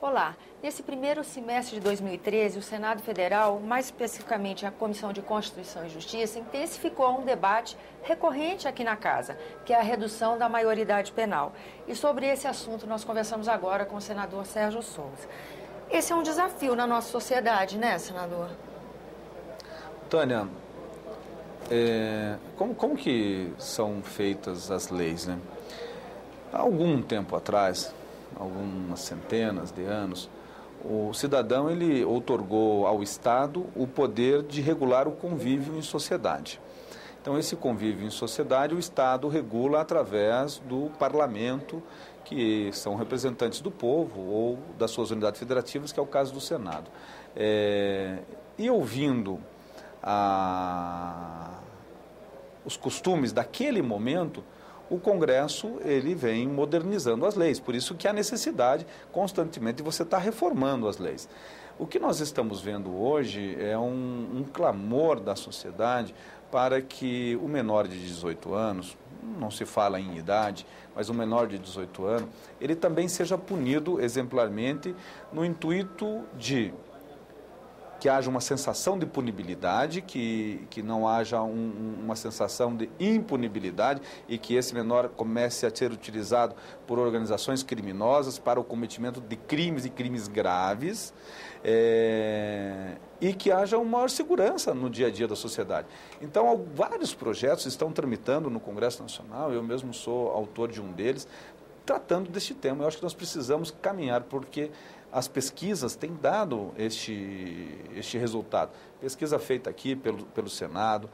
Olá, nesse primeiro semestre de 2013, o Senado Federal, mais especificamente a Comissão de Constituição e Justiça, intensificou um debate recorrente aqui na Casa, que é a redução da maioridade penal. E sobre esse assunto nós conversamos agora com o senador Sérgio Souza. Esse é um desafio na nossa sociedade, né, senador? Tânia, como que são feitas as leis, né? Há algum tempo atrás, algumas centenas de anos, o cidadão ele outorgou ao Estado o poder de regular o convívio em sociedade. Então, esse convívio em sociedade, o Estado regula através do parlamento, que são representantes do povo ou das suas unidades federativas, que é o caso do Senado. E ouvindo os costumes daquele momento, o Congresso ele vem modernizando as leis, por isso que há necessidade constantemente de você estar reformando as leis. O que nós estamos vendo hoje é um clamor da sociedade para que o menor de 18 anos, não se fala em idade, mas o menor de 18 anos, ele também seja punido exemplarmente no intuito de que haja uma sensação de punibilidade, que não haja uma sensação de impunibilidade e que esse menor comece a ser utilizado por organizações criminosas para o cometimento de crimes e crimes graves, e que haja uma maior segurança no dia a dia da sociedade. Então, vários projetos estão tramitando no Congresso Nacional, eu mesmo sou autor de um deles, tratando deste tema. Eu acho que nós precisamos caminhar, porque as pesquisas têm dado este resultado. Pesquisa feita aqui pelo Senado,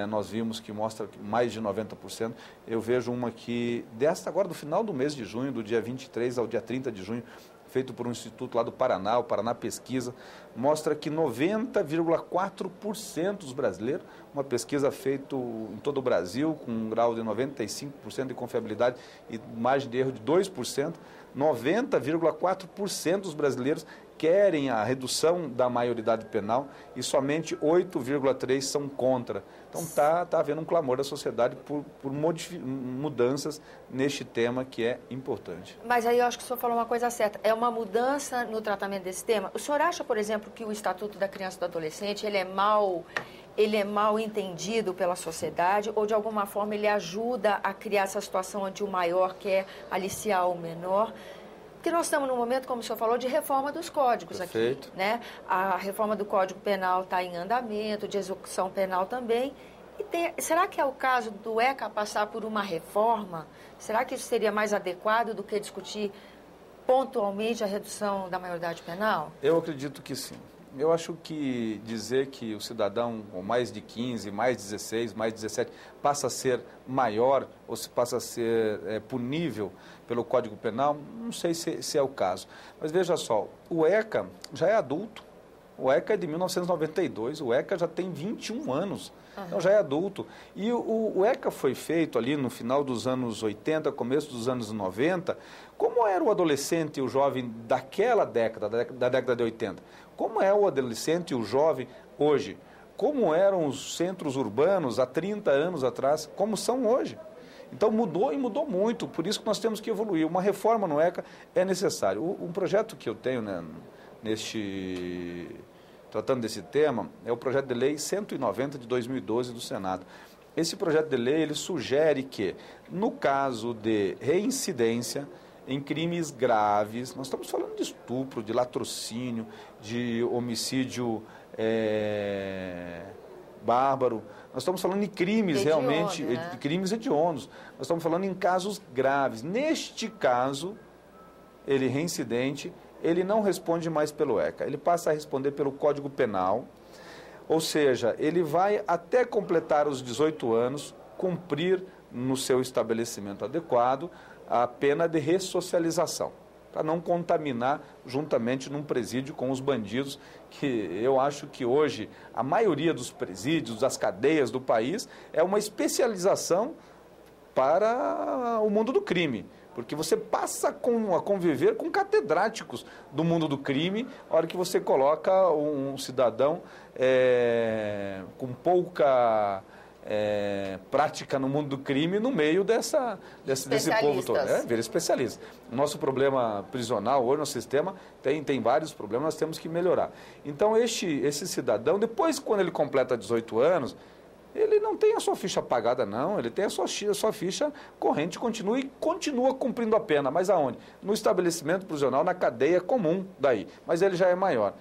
nós vimos que mostra que mais de 90%. Eu vejo uma que, agora do final do mês de junho, do dia 23 ao dia 30 de junho, feito por um instituto lá do Paraná, o Paraná Pesquisa, mostra que 90,4% dos brasileiros, uma pesquisa feita em todo o Brasil, com um grau de 95% de confiabilidade e margem de erro de 2%, 90,4% dos brasileiros querem a redução da maioridade penal e somente 8,3% são contra. Então está havendo um clamor da sociedade por mudanças neste tema que é importante. Mas aí eu acho que o senhor falou uma coisa certa, é uma mudança no tratamento desse tema. O senhor acha, por exemplo, que o Estatuto da Criança e do Adolescente ele é mal entendido pela sociedade ou de alguma forma ele ajuda a criar essa situação onde o maior quer aliciar o menor? Porque nós estamos num momento, como o senhor falou, de reforma dos códigos. Perfeito. Aqui, né? A reforma do Código Penal está em andamento, de execução penal também. E será que é o caso do ECA passar por uma reforma? Será que isso seria mais adequado do que discutir pontualmente a redução da maioridade penal? Eu acredito que sim. Eu acho que dizer que o cidadão com mais de 15, mais 16, mais 17 passa a ser maior ou se passa a ser punível pelo Código Penal, não sei se é o caso. Mas veja só, o ECA já é adulto, o ECA é de 1992, o ECA já tem 21 anos, então já é adulto. E o ECA foi feito ali no final dos anos 80, começo dos anos 90, como era o adolescente e o jovem daquela década, da década de 80? Como é o adolescente e o jovem hoje? Como eram os centros urbanos há 30 anos atrás? Como são hoje? Então mudou e mudou muito, por isso que nós temos que evoluir. Uma reforma no ECA é necessário. Um projeto que eu tenho, né, tratando desse tema, é o projeto de lei 190 de 2012 do Senado. Esse projeto de lei ele sugere que, no caso de reincidência em crimes graves, nós estamos falando de estupro, de latrocínio, de homicídio bárbaro, nós estamos falando de crimes realmente, de crimes hediondos, nós estamos falando em casos graves. Neste caso, ele reincidente, ele não responde mais pelo ECA, ele passa a responder pelo Código Penal, ou seja, ele vai até completar os 18 anos, cumprir no seu estabelecimento adequado a pena de ressocialização, para não contaminar juntamente num presídio com os bandidos, que eu acho que hoje a maioria dos presídios, das cadeias do país, é uma especialização para o mundo do crime, porque você passa a conviver com catedráticos do mundo do crime, a hora que você coloca um cidadão com pouca prática no mundo do crime no meio desse povo todo. Vira especialista. O nosso problema prisional hoje no sistema tem vários problemas, nós temos que melhorar. Então, esse cidadão, depois, quando ele completa 18 anos, ele não tem a sua ficha pagada, não. Ele tem a sua ficha corrente, continua cumprindo a pena. Mas aonde? No estabelecimento prisional, na cadeia comum daí. Mas ele já é maior.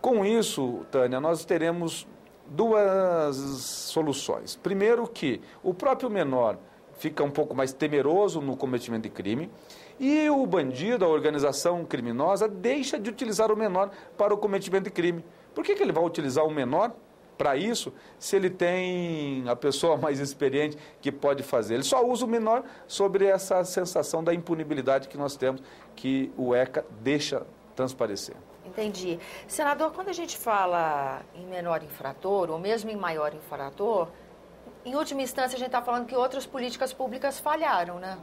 Com isso, Tânia, nós teremos duas soluções. Primeiro que o próprio menor fica um pouco mais temeroso no cometimento de crime e o bandido, a organização criminosa, deixa de utilizar o menor para o cometimento de crime. Por que ele vai utilizar o menor para isso, se ele tem a pessoa mais experiente que pode fazer? Ele só usa o menor sobre essa sensação da impunibilidade que nós temos, que o ECA deixa transparecer. Entendi. Senador, quando a gente fala em menor infrator, ou mesmo em maior infrator, em última instância a gente está falando que outras políticas públicas falharam, né?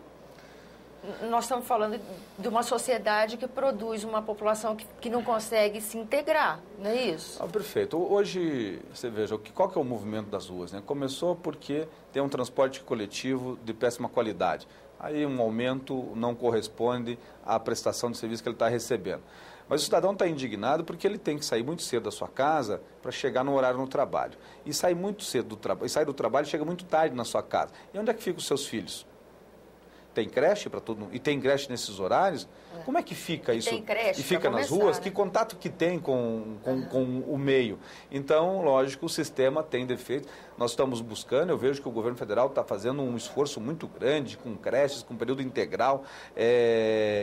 Nós estamos falando de uma sociedade que produz uma população que não consegue se integrar, não é isso? Perfeito. Hoje, você veja, qual que é o movimento das ruas, né? Começou porque tem um transporte coletivo de péssima qualidade. Aí um aumento não corresponde à prestação de serviço que ele está recebendo. Mas o cidadão está indignado porque ele tem que sair muito cedo da sua casa para chegar no horário no trabalho. E sai muito cedo do trabalho, sai do trabalho e chega muito tarde na sua casa. E onde é que ficam os seus filhos? Tem creche para todo mundo? E tem creche nesses horários? Como é que fica isso? Tem creche e fica nas ruas? Né? Que contato que tem com o meio? Então, lógico, o sistema tem defeitos. Nós estamos buscando, eu vejo que o governo federal está fazendo um esforço muito grande com creches, com período integral,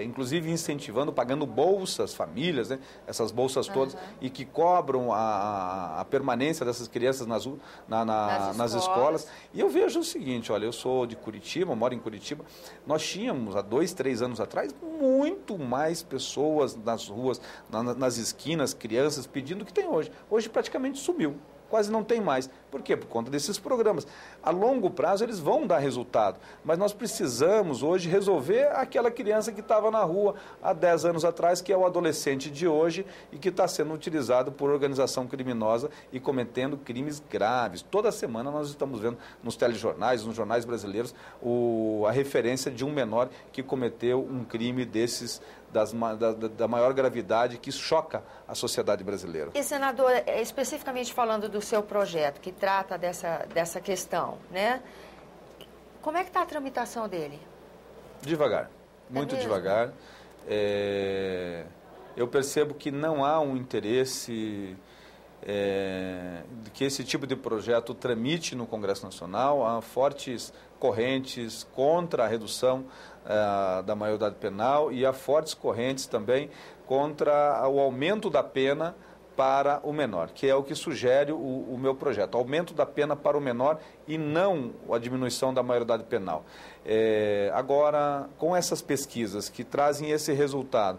inclusive incentivando, pagando bolsas, famílias, né? Essas bolsas todas, e que cobram a permanência dessas crianças nas escolas. E eu vejo o seguinte, olha, eu sou de Curitiba, moro em Curitiba, nós tínhamos, há 2, 3 anos atrás, muito mais pessoas nas ruas, nas esquinas, crianças pedindo o que tem hoje. Hoje praticamente sumiu. Quase não tem mais. Por quê? Por conta desses programas. A longo prazo eles vão dar resultado, mas nós precisamos hoje resolver aquela criança que estava na rua há 10 anos atrás, que é o adolescente de hoje e que está sendo utilizado por organização criminosa e cometendo crimes graves. Toda semana nós estamos vendo nos telejornais, nos jornais brasileiros, a referência de um menor que cometeu um crime desses da maior gravidade, que choca a sociedade brasileira. E, senador, especificamente falando do seu projeto, que trata dessa questão, né? Como é que está a tramitação dele? Devagar, muito devagar. Eu percebo que não há um interesse de que esse tipo de projeto tramite no Congresso Nacional. Há fortes correntes contra a redução da maioridade penal e há fortes correntes também contra o aumento da pena para o menor, que é o que sugere o meu projeto. Aumento da pena para o menor e não a diminuição da maioridade penal. Agora, com essas pesquisas que trazem esse resultado,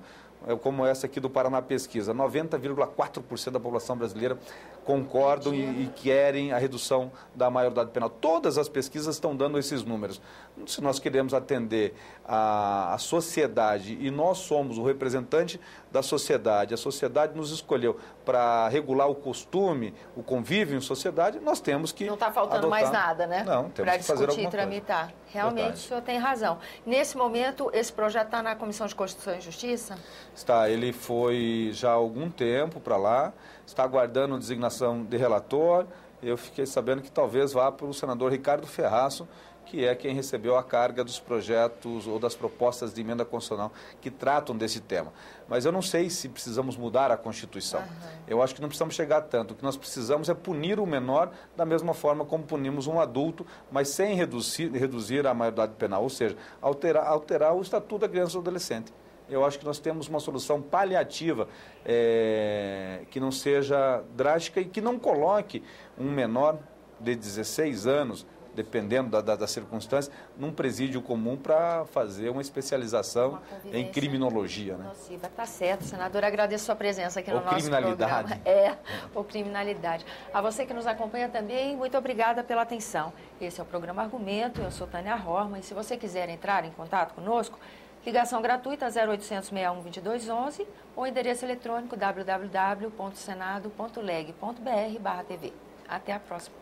como essa aqui do Paraná Pesquisa, 90,4% da população brasileira concordam e querem a redução da maioridade penal. Todas as pesquisas estão dando esses números. Se nós queremos atender a sociedade e nós somos o representante da sociedade, a sociedade nos escolheu para regular o costume, o convívio em sociedade, nós temos que não está faltando mais nada, né? Não, temos que fazer alguma coisa. Para discutir e tramitar. Realmente, verdade. O senhor tem razão. Nesse momento, esse projeto está na Comissão de Constituição e Justiça? Está, ele foi já há algum tempo para lá, está aguardando designação de relator. Eu fiquei sabendo que talvez vá para o senador Ricardo Ferraço, que é quem recebeu a carga dos projetos ou das propostas de emenda constitucional que tratam desse tema. Mas eu não sei se precisamos mudar a Constituição. Eu acho que não precisamos chegar a tanto. O que nós precisamos é punir o menor da mesma forma como punimos um adulto, mas sem reduzir a maioridade penal, ou seja, alterar o Estatuto da Criança e do Adolescente. Eu acho que nós temos uma solução paliativa que não seja drástica e que não coloque um menor de 16 anos, dependendo das circunstâncias, num presídio comum para fazer uma especialização em criminologia. Né? Tá certo, senador. Agradeço a sua presença aqui no nosso criminalidade. programa. Ou criminalidade. A você que nos acompanha também, muito obrigada pela atenção. Esse é o programa Argumento, eu sou Tânia Horma, e se você quiser entrar em contato conosco, ligação gratuita 0800 61 2211 ou endereço eletrônico www.senado.leg.br/tv. Até a próxima.